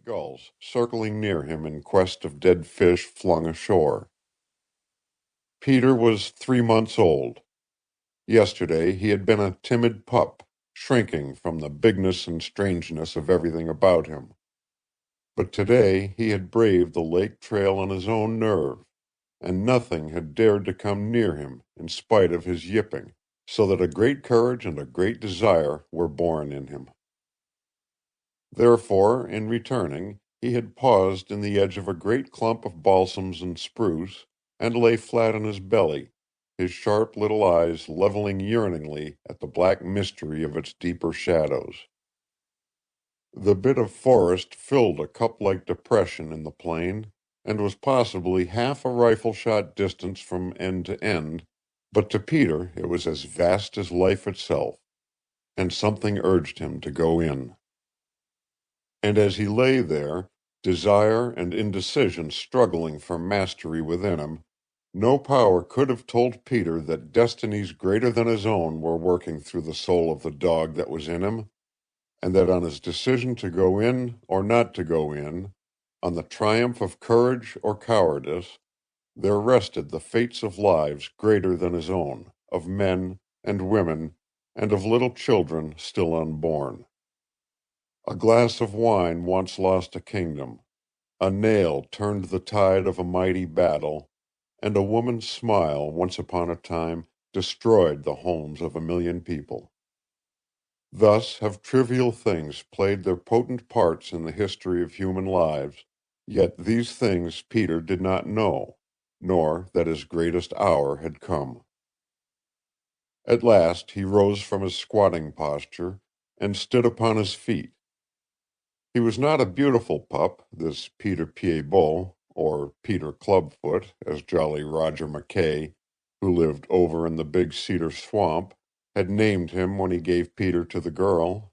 gulls circling near him in quest of dead fish flung ashore. Peter was 3 months old. Yesterday he had been a timid pup, shrinking from the bigness and strangeness of everything about him. But today he had braved the lake trail on his own nerve, and nothing had dared to come near him in spite of his yipping, so that a great courage and a great desire were born in him. Therefore, in returning, he had paused in the edge of a great clump of balsams and spruce, and lay flat on his belly, his sharp little eyes leveling yearningly at the black mystery of its deeper shadows. The bit of forest filled a cup-like depression in the plain, and was possibly half a rifle-shot distance from end to end, but to Peter it was as vast as life itself, and something urged him to go in. And as he lay there, desire and indecision struggling for mastery within him, no power could have told Peter that destinies greater than his own were working through the soul of the dog that was in him, and that on his decision to go in or not to go in, on the triumph of courage or cowardice, there rested the fates of lives greater than his own, of men and women, and of little children still unborn. A glass of wine once lost a kingdom, a nail turned the tide of a mighty battle, and a woman's smile once upon a time destroyed the homes of 1,000,000 people. Thus have trivial things played their potent parts in the history of human lives, yet these things Peter did not know, nor that his greatest hour had come. At last he rose from his squatting posture, and stood upon his feet. He was not a beautiful pup, this Peter Pied-Bot, or Peter Clubfoot, as jolly Roger McKay, who lived over in the big cedar swamp, had named him when he gave Peter to the girl.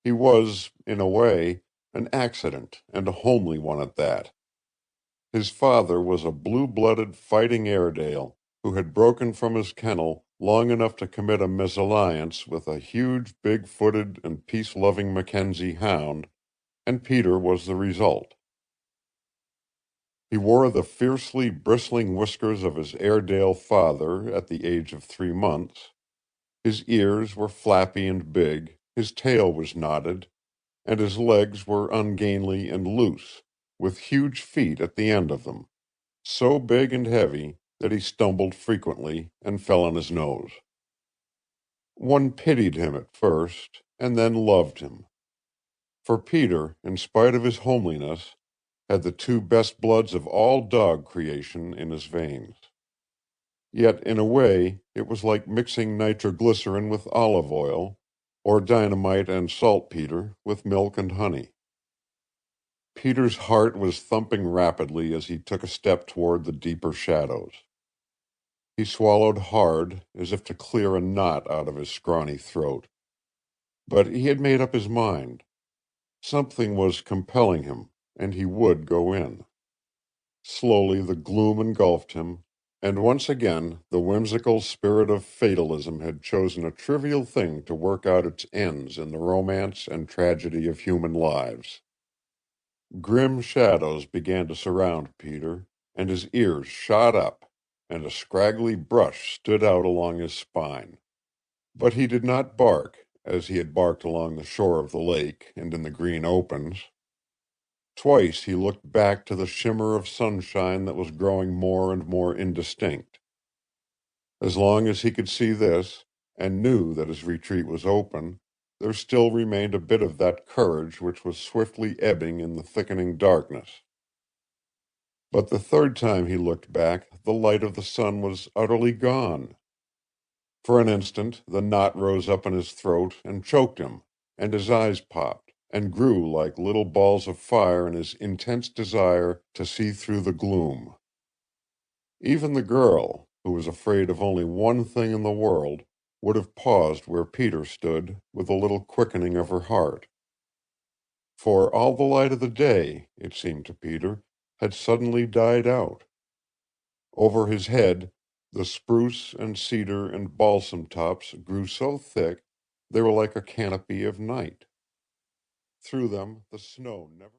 He was, in a way, an accident, and a homely one at that. His father was a blue-blooded fighting Airedale, who had broken from his kennel long enough to commit a mesalliance with a huge, big-footed and peace-loving Mackenzie hound, and Peter was the result. He wore the fiercely bristling whiskers of his Airedale father at the age of 3 months. His ears were flappy and big, his tail was knotted, and his legs were ungainly and loose, with huge feet at the end of them, so big and heavy that he stumbled frequently and fell on his nose. One pitied him at first, and then loved him. For Peter, in spite of his homeliness, had the two best bloods of all dog creation in his veins. Yet, in a way, it was like mixing nitroglycerin with olive oil, or dynamite and saltpeter with milk and honey. Peter's heart was thumping rapidly as he took a step toward the deeper shadows. He swallowed hard, as if to clear a knot out of his scrawny throat. But he had made up his mind. Something was compelling him, and he would go in. Slowly the gloom engulfed him, and once again the whimsical spirit of fatalism had chosen a trivial thing to work out its ends in the romance and tragedy of human lives. Grim shadows began to surround Peter, and his ears shot up, and a scraggly brush stood out along his spine. But he did not bark, as he had barked along the shore of the lake and in the green opens. Twice he looked back to the shimmer of sunshine that was growing more and more indistinct. As long as he could see this, and knew that his retreat was open, there still remained a bit of that courage which was swiftly ebbing in the thickening darkness. But the third time he looked back, the light of the sun was utterly gone. For an instant the knot rose up in his throat and choked him, and his eyes popped, and grew like little balls of fire in his intense desire to see through the gloom. Even the girl, who was afraid of only one thing in the world, would have paused where Peter stood with a little quickening of her heart. For all the light of the day, it seemed to Peter, had suddenly died out. Over his head, the spruce and cedar and balsam tops grew so thick they were like a canopy of night. Through them the snow never